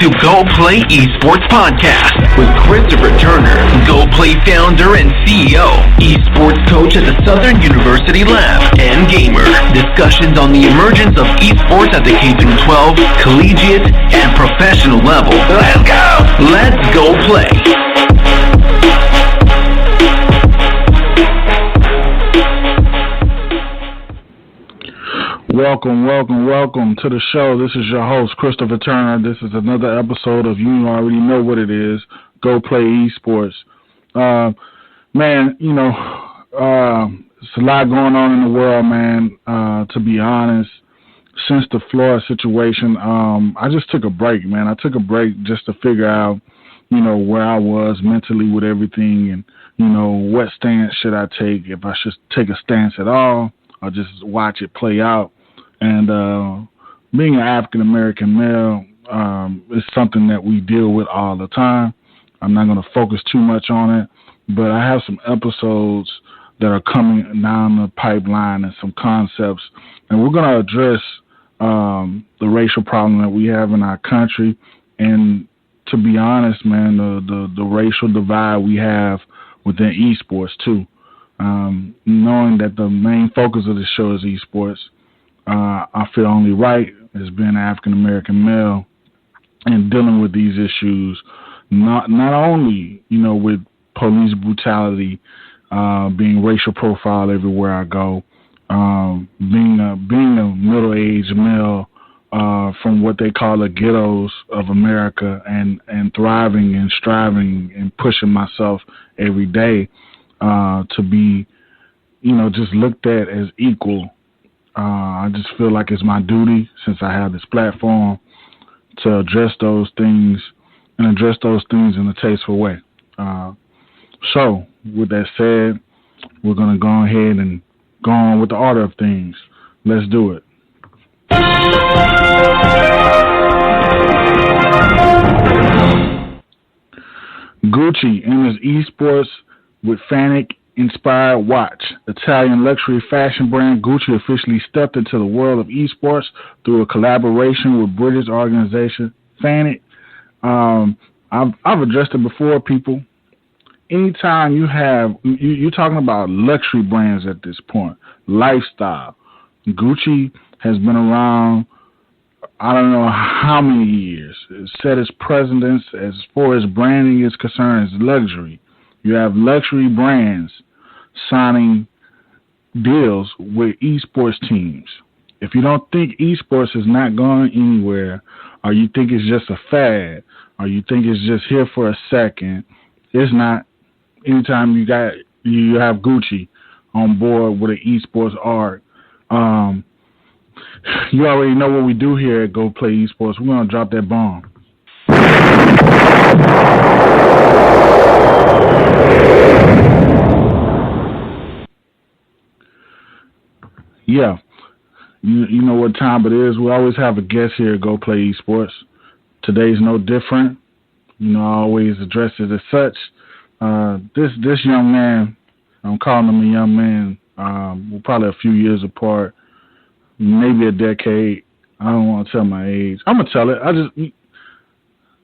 to Go Play Esports Podcast with Christopher Turner, Go Play founder and CEO, esports coach at the Southern University Lab, and gamer. Discussions on the emergence of esports at the K-12, collegiate, and professional level. Let's go! Let's go play! Welcome to the show. This is your host, Christopher Turner. This is another episode of You Already Know What It Is, Go Play Esports. Man, it's a lot going on in the world, man. To be honest, since the Florida situation, I just took a break, man. I took a break just to figure out, where I was mentally with everything and, what stance should I take, if I should take a stance at all or just watch it play out. And being an African-American male is something that we deal with all the time. I'm not going to focus too much on it, but I have some episodes that are coming down the pipeline and some concepts, and we're going to address the racial problem that we have in our country. And to be honest, man, the racial divide we have within esports too. Knowing that the main focus of the show is esports, I feel only right as being an African-American male and dealing with these issues, not only, with police brutality, being racial profiled everywhere I go, being a middle-aged male from what they call the ghettos of America and thriving and striving and pushing myself every day to be, just looked at as equal. I just feel like it's my duty, since I have this platform, to address those things in a tasteful way. So, with that said, we're going to go ahead and go on with the order of things. Let's do it. Gucci enters esports with Fanic-inspired watch. Italian luxury fashion brand Gucci officially stepped into the world of esports through a collaboration with British organization Fanic. I've addressed it before, people. Anytime you're talking about luxury brands at this point, lifestyle. Gucci has been around, I don't know how many years. It set its precedence as far as branding is concerned as luxury. You have luxury brands signing deals with esports teams. If you don't think esports is not going anywhere, or you think it's just a fad, or you think it's just here for a second, it's not. Anytime you have Gucci on board with an esports art, you already know what we do here at Go Play Esports. We're going to drop that bomb. Yeah, you know what time it is. We always have a guest here at Go Play Esports. Today's no different. I always address it as such. This young man, I'm calling him a young man, we're probably a few years apart, maybe a decade. I don't want to tell my age. I'm going to tell it.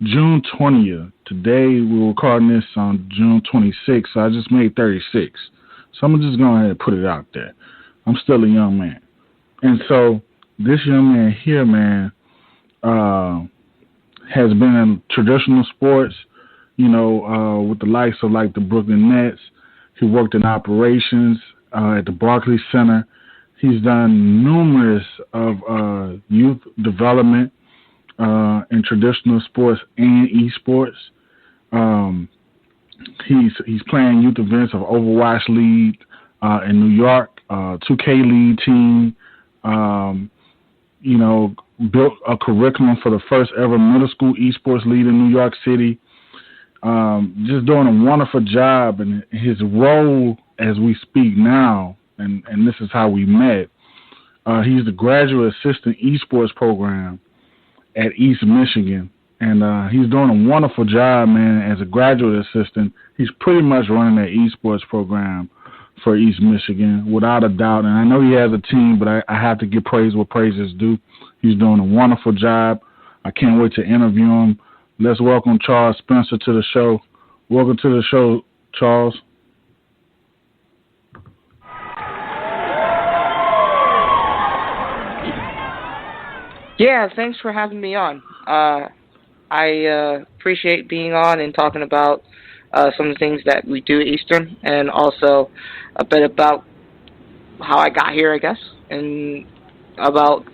June 20th. Today we're recording this on June 26th, so I just made 36. So I'm just going ahead and put it out there. I'm still a young man. And so this young man here, man, has been in traditional sports, with the likes of like the Brooklyn Nets. He worked in operations at the Barclays Center. He's done numerous of youth development in traditional sports and esports. He's playing youth events of Overwatch League in New York, 2K League team. Built a curriculum for the first ever middle school esports league in New York City. Just doing a wonderful job, and his role as we speak now, and this is how we met. He's the graduate assistant esports program at East Michigan, and he's doing a wonderful job, man. As a graduate assistant, he's pretty much running that esports program for East Michigan, without a doubt. And I know he has a team, but I have to give praise where praise is due. He's doing a wonderful job. I can't wait to interview him. Let's welcome Charles Spencer to the show. Welcome to the show, Charles. Yeah, thanks for having me on. I appreciate being on and talking about some of the things that we do at Eastern, and also a bit about how I got here, I guess, and about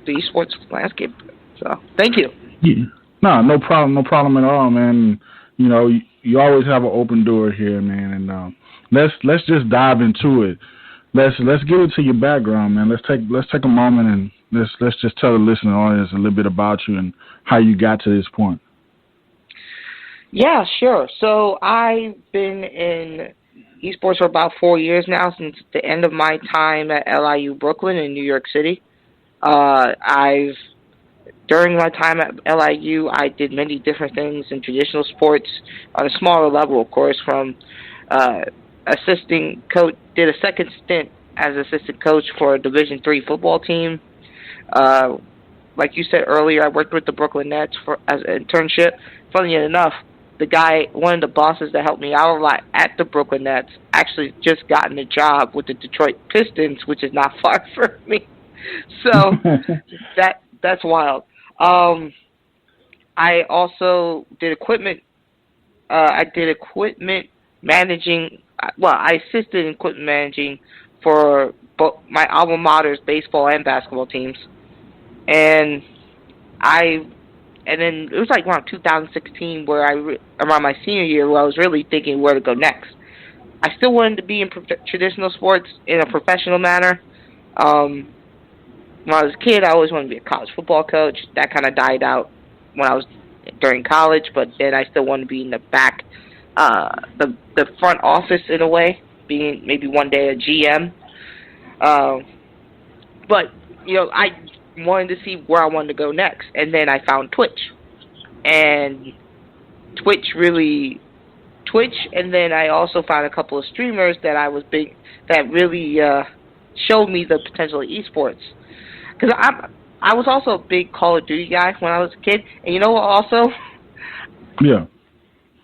the esports landscape. So, thank you. Yeah. No problem at all, man. You know, you always have an open door here, man. And let's just dive into it. Let's get into your background, man. Let's take a moment and let's just tell the listening audience a little bit about you and how you got to this point. Yeah, sure. So I've been in esports for about 4 years now, since the end of my time at LIU Brooklyn in New York City. During my time at LIU, I did many different things in traditional sports on a smaller level, of course, from assisting coach, did a second stint as assistant coach for a Division III football team. Like you said earlier, I worked with the Brooklyn Nets as an internship. Funny enough, one of the bosses that helped me out a lot at the Brooklyn Nets, actually just gotten a job with the Detroit Pistons, which is not far from me. So that's wild. I also did equipment. I did equipment managing. Well, I assisted in equipment managing for both my alma mater's baseball and basketball teams, and then it was like around 2016 where around my senior year, where I was really thinking where to go next. I still wanted to be in traditional sports in a professional manner. When I was a kid, I always wanted to be a college football coach. That kind of died out when I was during college, but then I still wanted to be in the back, the front office in a way, being maybe one day a GM. But I wanted to see where I wanted to go next, and then I found Twitch, and and then I also found a couple of streamers that really showed me the potential of esports. Because I was also a big Call of Duty guy when I was a kid, and you know what? Also, yeah,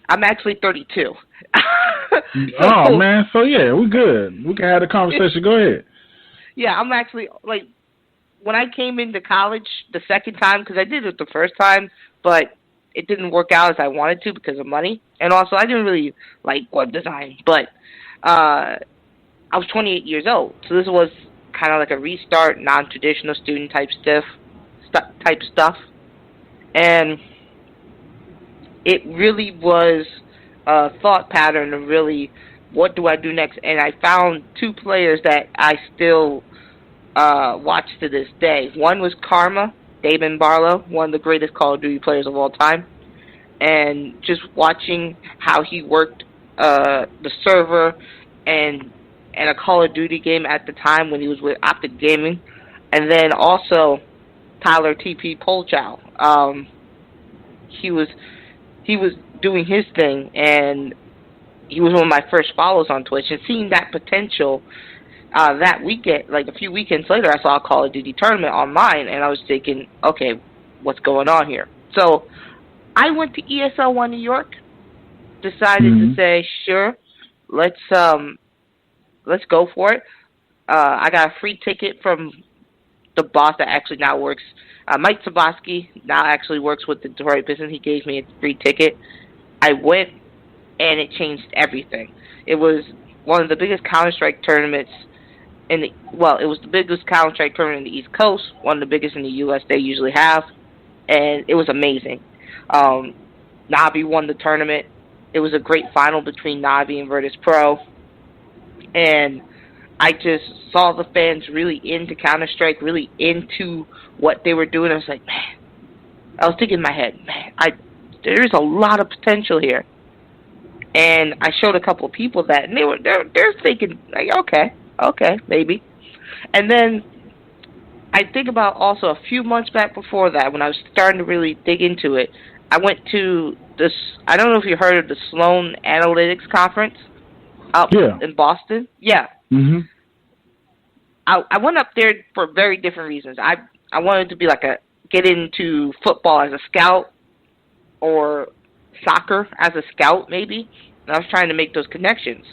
I'm actually 32. Oh man, so yeah, we're good. We can have a conversation. Go ahead. Yeah, I'm actually like, when I came into college the second time, because I did it the first time, but it didn't work out as I wanted to because of money. And also, I didn't really like web design, but I was 28 years old. So this was kind of like a restart, non-traditional student type stuff. And it really was a thought pattern of really, what do I do next? And I found two players that I still watch to this day. One was Karma, Damon Barlow, one of the greatest Call of Duty players of all time. And just watching how he worked the server and a Call of Duty game at the time when he was with Optic Gaming. And then also Tyler TP Polchow. He was doing his thing, and he was one of my first follows on Twitch. And seeing that potential, that weekend, like a few weekends later, I saw a Call of Duty tournament online, and I was thinking, okay, what's going on here? So I went to ESL One New York, decided to say, sure, let's go for it. I got a free ticket from the boss that actually now works, Mike Saboski, now actually works with the Detroit Pistons. He gave me a free ticket. I went, and it changed everything. It was one of the biggest Counter-Strike tournaments it was the biggest Counter-Strike tournament in the East Coast, one of the biggest in the U.S. they usually have, and it was amazing. Navi won the tournament. It was a great final between Navi and Virtus Pro, and I just saw the fans really into Counter-Strike, really into what they were doing. I was like, man, I was thinking in my head, man, there's a lot of potential here. And I showed a couple of people that, and they're thinking, like, okay, maybe. And then I think about also a few months back before that, when I was starting to really dig into it, I went to this, I don't know if you heard of the Sloan Analytics Conference up in Boston. Yeah. Mm-hmm. I went up there for very different reasons. I wanted to be get into football as a scout, or soccer as a scout, maybe. And I was trying to make those connections.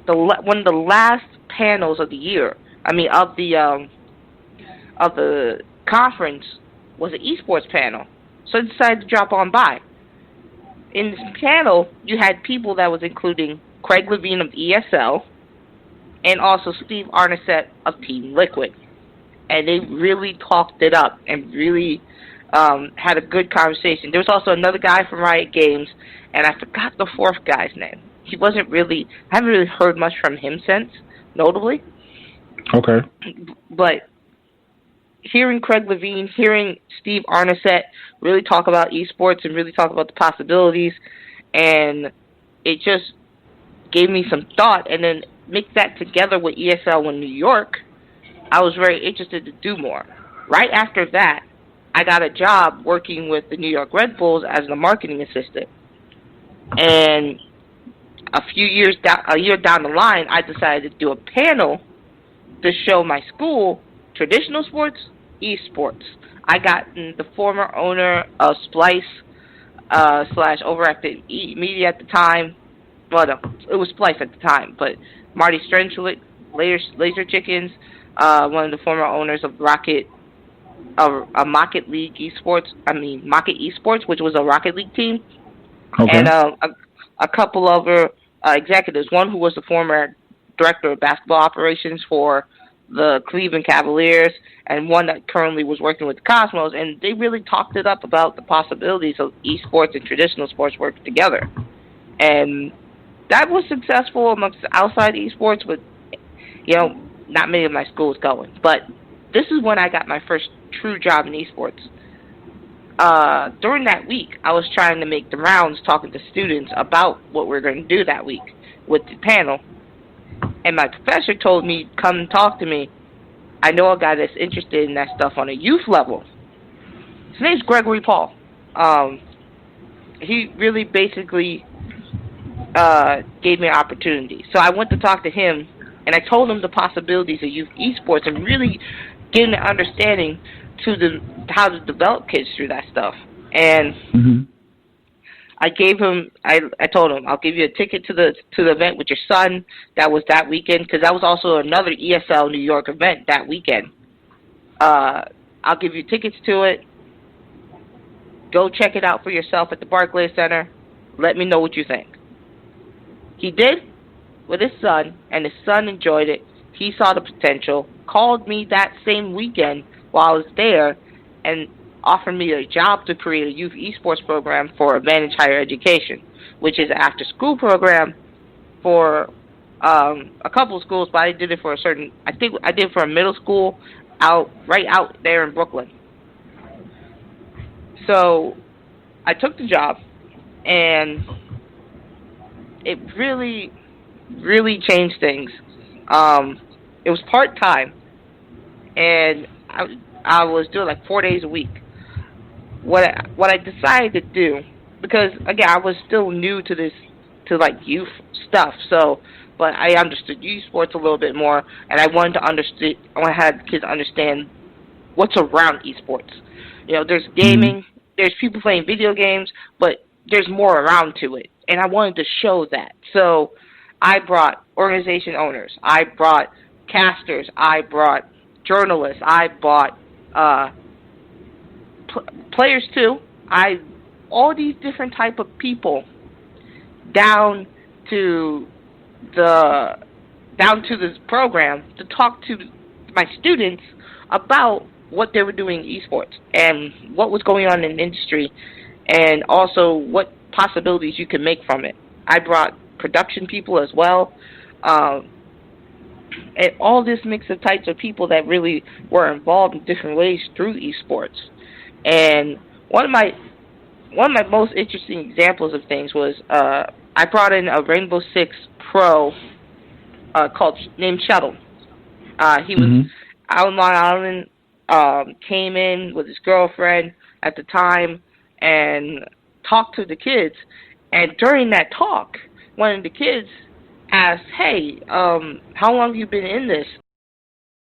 One of the last panels of the year, of the conference, was an esports panel. So I decided to drop on by. In this panel, you had people that was including Craig Levine of ESL and also Steve Arnasett of Team Liquid. And they really talked it up and really had a good conversation. There was also another guy from Riot Games, and I forgot the fourth guy's name. I haven't really heard much from him since, notably. Okay. But hearing Craig Levine, hearing Steve Arnasett really talk about esports and really talk about the possibilities, and it just gave me some thought. And then mix that together with ESL in New York, I was very interested to do more. Right after that, I got a job working with the New York Red Bulls as a marketing assistant. And a year down the line, I decided to do a panel to show my school traditional sports, esports. I got the former owner of Splice / Overactive Media at the time. Well, no, it was Splice at the time, but Marty Strenchlik, Laser Chickens, one of the former owners of Rocket League Esports, which was a Rocket League team, okay. And a couple other executives. One who was the former director of basketball operations for the Cleveland Cavaliers, and one that currently was working with the Cosmos, and they really talked it up about the possibilities of esports and traditional sports working together. And that was successful amongst outside esports, but, not many of my schools going. But this is when I got my first true job in esports. During that week, I was trying to make the rounds talking to students about what we're going to do that week with the panel. And my professor told me, come talk to me. I know a guy that's interested in that stuff on a youth level. His name's Gregory Paul. He really basically gave me an opportunity. So I went to talk to him, and I told him the possibilities of youth esports and really getting an understanding to how to develop kids through that stuff. And I told him, I'll give you a ticket to the event with your son. That was that weekend, because that was also another ESL New York event that weekend. I'll give you tickets to it. Go check it out for yourself at the Barclays Center. Let me know what you think. He did with his son, and his son enjoyed it. He saw the potential, called me that same weekend while I was there, and offered me a job to create a youth esports program for Advantage Higher Education, which is an after-school program for a couple of schools, but I did it for I did it for a middle school right out there in Brooklyn. So I took the job, and it really, really changed things. It was part-time, and I was doing like 4 days a week. What I decided to do, because again I was still new to youth stuff, but I understood youth sports a little bit more, and I wanted to have kids understand what's around esports. There's gaming, there's people playing video games, but there's more around to it, and I wanted to show that. So I brought organization owners, I brought casters, I brought journalists, I brought players too. All these different type of people down to this program to talk to my students about what they were doing in esports and what was going on in the industry, and also what possibilities you can make from it. I brought production people as well, and all this mix of types of people that really were involved in different ways through esports. And one of my most interesting examples of things was I brought in a Rainbow Six pro named Shuttle. He was out in Long Island, came in with his girlfriend at the time and talked to the kids. And during that talk, one of the kids asked, "Hey, how long have you been in this?"